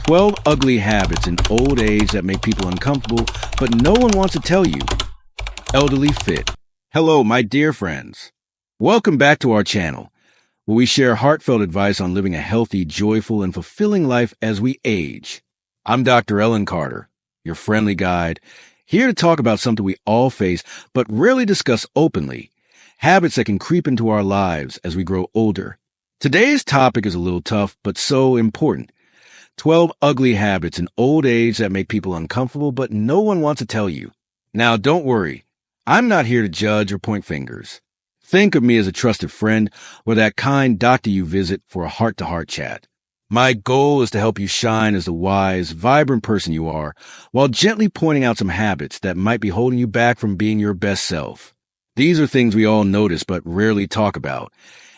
12 ugly habits in old age that make people uncomfortable, but no one wants to tell you. Elderly Fit. Hello, my dear friends. Welcome back to our channel, where we share heartfelt advice on living a healthy, joyful, and fulfilling life as we age. I'm Dr. Ellen Carter, your friendly guide, here to talk about something we all face but rarely discuss openly, habits that can creep into our lives as we grow older. Today's topic is a little tough, but so important. 12 ugly habits in old age that make people uncomfortable, but no one wants to tell you. Now, don't worry. I'm not here to judge or point fingers. Think of me as a trusted friend or that kind doctor you visit for a heart-to-heart chat. My goal is to help you shine as the wise, vibrant person you are, while gently pointing out some habits that might be holding you back from being your best self. These are things we all notice but rarely talk about,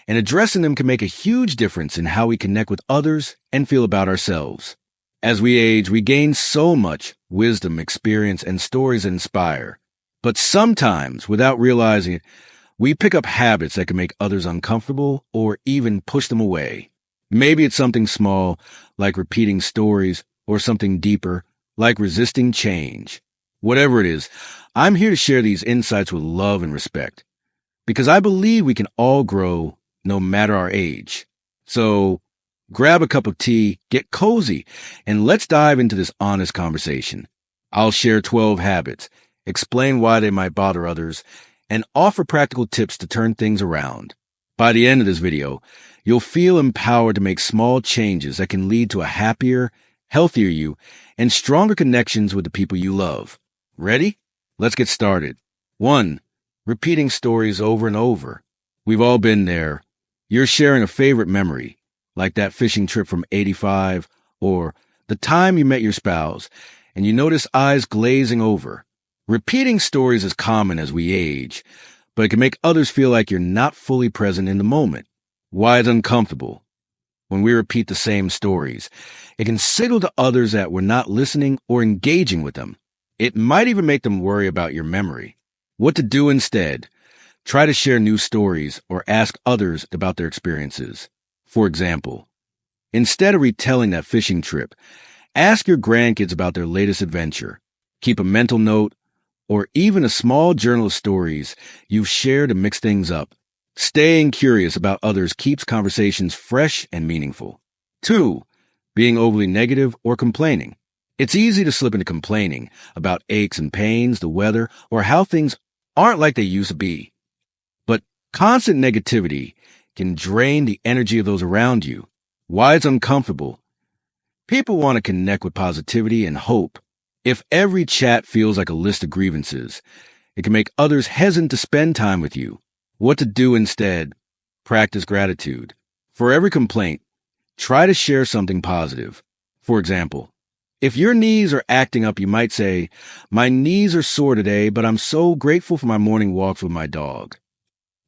and addressing them can make a huge difference in how we connect with others and feel about ourselves. As we age, we gain so much wisdom, experience, and stories that inspire. But sometimes, without realizing it, we pick up habits that can make others uncomfortable or even push them away. Maybe it's something small, like repeating stories, or something deeper, like resisting change. Whatever it is, I'm here to share these insights with love and respect, because I believe we can all grow no matter our age. So grab a cup of tea, get cozy, and let's dive into this honest conversation. I'll share 12 habits, explain why they might bother others, and offer practical tips to turn things around. By the end of this video, you'll feel empowered to make small changes that can lead to a happier, healthier you and stronger connections with the people you love. Ready? Let's get started. 1. Repeating stories over and over. We've all been there. You're sharing a favorite memory, like that fishing trip from '85, or the time you met your spouse, and you notice eyes glazing over. Repeating stories is common as we age, but it can make others feel like you're not fully present in the moment. Why it's uncomfortable? When we repeat the same stories, it can signal to others that we're not listening or engaging with them. It might even make them worry about your memory. What to do instead? Try to share new stories or ask others about their experiences. For example, instead of retelling that fishing trip, ask your grandkids about their latest adventure. Keep a mental note or even a small journal of stories you've shared to mix things up. Staying curious about others keeps conversations fresh and meaningful. 2. Being overly negative or complaining. It's easy to slip into complaining about aches and pains, the weather, or how things aren't like they used to be. But constant negativity can drain the energy of those around you. Why it's uncomfortable? People want to connect with positivity and hope. If every chat feels like a list of grievances, it can make others hesitant to spend time with you. What to do instead? Practice gratitude. For every complaint, try to share something positive. For example, if your knees are acting up, you might say, "My knees are sore today, but I'm so grateful for my morning walks with my dog."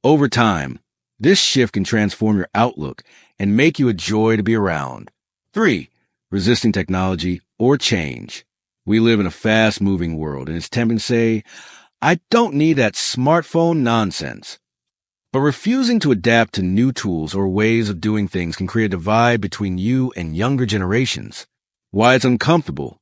Over time, this shift can transform your outlook and make you a joy to be around. 3. Resisting technology or change. We live in a fast-moving world, and it's tempting to say, "I don't need that smartphone nonsense." But refusing to adapt to new tools or ways of doing things can create a divide between you and younger generations. Why it's uncomfortable?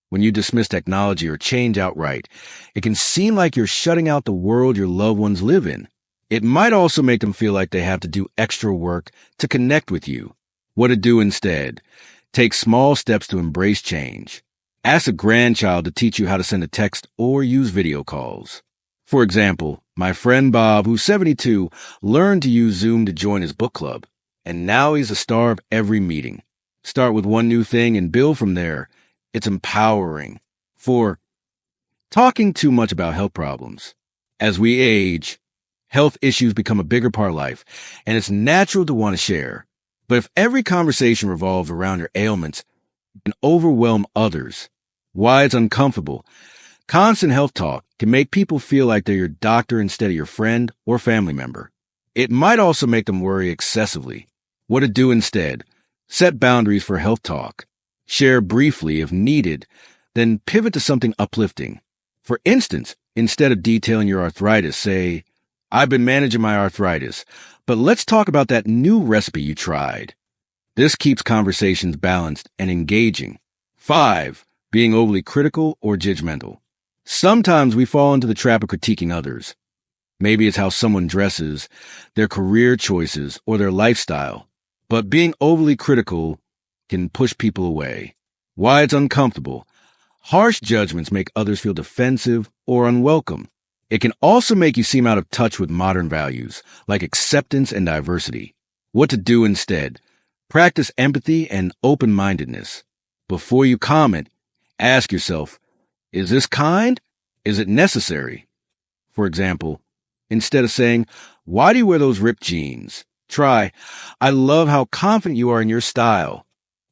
When you dismiss technology or change outright, it can seem like you're shutting out the world your loved ones live in. It might also make them feel like they have to do extra work to connect with you. What to do instead? Take small steps to embrace change. Ask a grandchild to teach you how to send a text or use video calls. For example, my friend Bob, who's 72, learned to use Zoom to join his book club, and now he's the star of every meeting. Start with one new thing and build from there. It's empowering. 4. Talking too much about health problems. As we age, health issues become a bigger part of life, and it's natural to want to share. But if every conversation revolves around your ailments, it can overwhelm others. Why it's uncomfortable? Constant health talk can make people feel like they're your doctor instead of your friend or family member. It might also make them worry excessively. What to do instead? Set boundaries for health talk. Share briefly if needed, then pivot to something uplifting. For instance, instead of detailing your arthritis, say, "I've been managing my arthritis, but let's talk about that new recipe you tried." This keeps conversations balanced and engaging. 5. Being overly critical or judgmental. Sometimes we fall into the trap of critiquing others. Maybe it's how someone dresses, their career choices, or their lifestyle. But being overly critical can push people away. Why it's uncomfortable. Harsh judgments make others feel defensive or unwelcome. It can also make you seem out of touch with modern values, like acceptance and diversity. What to do instead. Practice empathy and open-mindedness. Before you comment, ask yourself, is this kind? Is it necessary? For example, instead of saying, why do you wear those ripped jeans? Try, I love how confident you are in your style.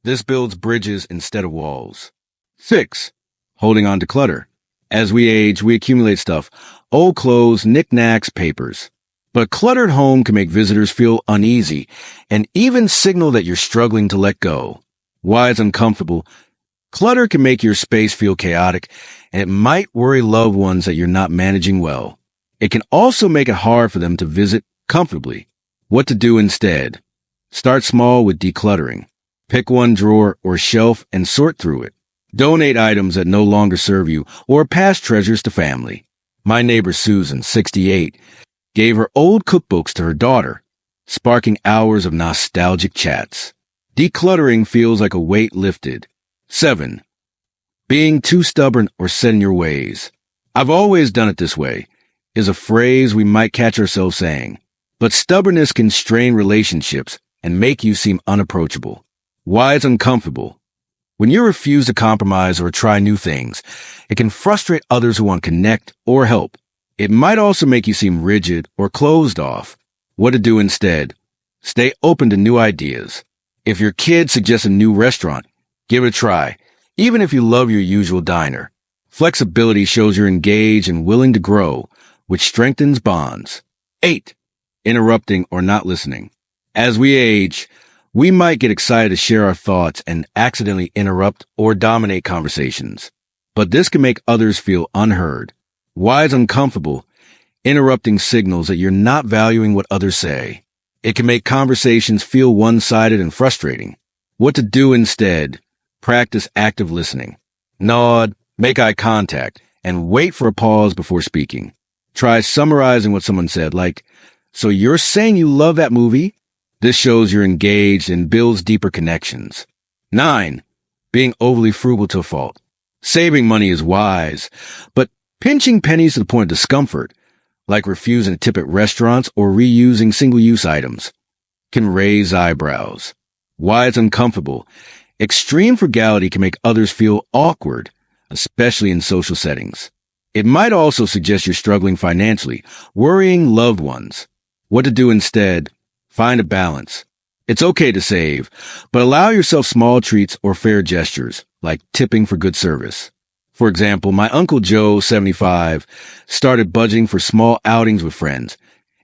This builds bridges instead of walls. 6. Holding on to clutter. As we age, we accumulate stuff, old clothes, knickknacks, papers. But a cluttered home can make visitors feel uneasy and even signal that you're struggling to let go. Why it's uncomfortable. Clutter can make your space feel chaotic, and it might worry loved ones that you're not managing well. It can also make it hard for them to visit comfortably. What to do instead. Start small with decluttering. Pick one drawer or shelf and sort through it. Donate items that no longer serve you or past treasures to family. My neighbor Susan, 68, gave her old cookbooks to her daughter, sparking hours of nostalgic chats. Decluttering feels like a weight lifted. 7. Being too stubborn or set in your ways. I've always done it this way is a phrase we might catch ourselves saying, but stubbornness can strain relationships and make you seem unapproachable. Why it's uncomfortable. When you refuse to compromise or try new things, it can frustrate others who want to connect or help. It might also make you seem rigid or closed off. What to do instead. Stay open to new ideas. If your kid suggests a new restaurant, give it a try, even if you love your usual diner. Flexibility shows you're engaged and willing to grow, which strengthens bonds. 8. Interrupting or not listening. As we age, we might get excited to share our thoughts and accidentally interrupt or dominate conversations. But this can make others feel unheard. Why it's uncomfortable. Interrupting signals that you're not valuing what others say. It can make conversations feel one-sided and frustrating. What to do instead. Practice active listening. Nod, make eye contact, and wait for a pause before speaking. Try summarizing what someone said, like, so you're saying you love that movie? This shows you're engaged and builds deeper connections. 9. Being overly frugal to a fault. Saving money is wise, but pinching pennies to the point of discomfort, like refusing to tip at restaurants or reusing single-use items, can raise eyebrows. Why it's uncomfortable. Extreme frugality can make others feel awkward, especially in social settings. It might also suggest you're struggling financially, worrying loved ones. What to do instead. Find a balance. It's okay to save, but allow yourself small treats or fair gestures, like tipping for good service. For example, my Uncle Joe, 75, started budgeting for small outings with friends,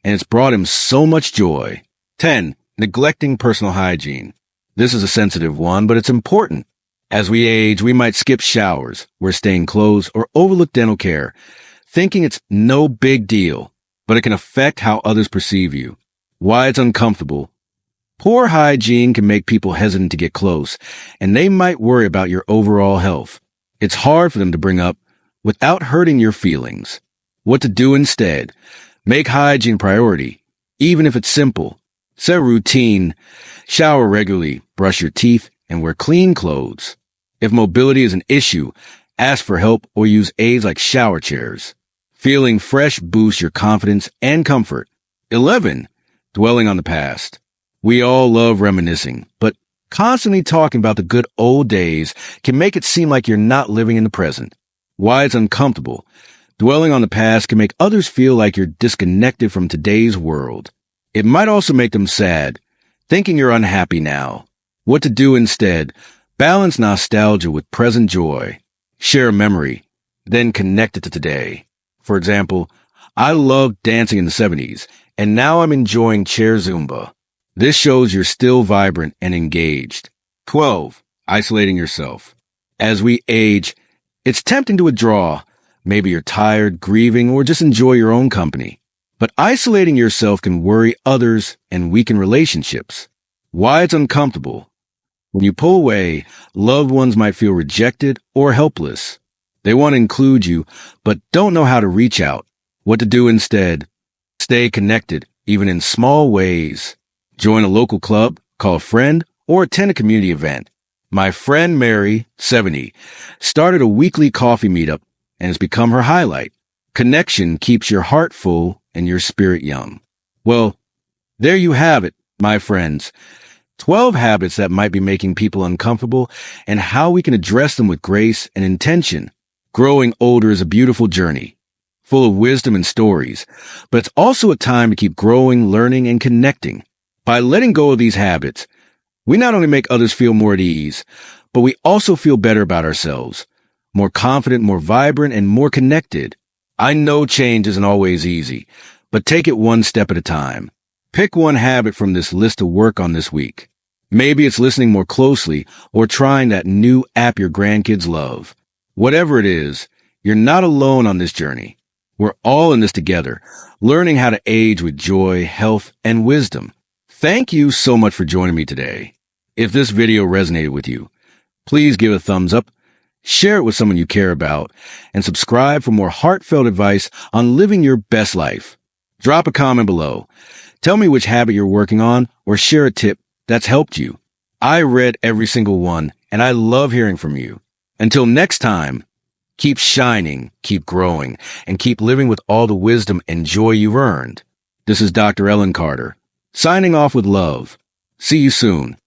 and it's brought him so much joy. 10. Neglecting personal hygiene. This is a sensitive one, but it's important. As we age, we might skip showers, wear stained clothes, or overlook dental care, thinking it's no big deal, but it can affect how others perceive you. Why it's uncomfortable. Poor hygiene can make people hesitant to get close, and they might worry about your overall health. It's hard for them to bring up without hurting your feelings. What to do instead. Make hygiene a priority, even if it's simple. Set a routine. Shower regularly, brush your teeth, and wear clean clothes. If mobility is an issue, ask for help or use aids like shower chairs. Feeling fresh boosts your confidence and comfort. 11. Dwelling on the past. We all love reminiscing, but constantly talking about the good old days can make it seem like you're not living in the present. Why it's uncomfortable. Dwelling on the past can make others feel like you're disconnected from today's world. It might also make them sad, thinking you're unhappy now. What to do instead. Balance nostalgia with present joy. Share a memory, then connect it to today. For example, I loved dancing in the 70s, and now I'm enjoying chair Zumba. This shows you're still vibrant and engaged. 12. Isolating yourself. As we age, it's tempting to withdraw. Maybe you're tired, grieving, or just enjoy your own company. But isolating yourself can worry others and weaken relationships. Why it's uncomfortable. When you pull away, loved ones might feel rejected or helpless. They want to include you, but don't know how to reach out. What to do instead? Stay connected, even in small ways. Join a local club, call a friend, or attend a community event. My friend Mary, 70, started a weekly coffee meetup and has become her highlight. Connection keeps your heart full and your spirit young. Well, there you have it, my friends. 12 habits that might be making people uncomfortable and how we can address them with grace and intention. Growing older is a beautiful journey, full of wisdom and stories, but it's also a time to keep growing, learning, and connecting. By letting go of these habits, we not only make others feel more at ease, but we also feel better about ourselves, more confident, more vibrant, and more connected. I know change isn't always easy, but take it one step at a time. Pick one habit from this list to work on this week. Maybe it's listening more closely or trying that new app your grandkids love. Whatever it is, you're not alone on this journey. We're all in this together, learning how to age with joy, health, and wisdom. Thank you so much for joining me today. If this video resonated with you, please give a thumbs up, share it with someone you care about, and subscribe for more heartfelt advice on living your best life. Drop a comment below. Tell me which habit you're working on or share a tip that's helped you. I read every single one, and I love hearing from you. Until next time, keep shining, keep growing, and keep living with all the wisdom and joy you've earned. This is Dr. Ellen Carter, signing off with love. See you soon.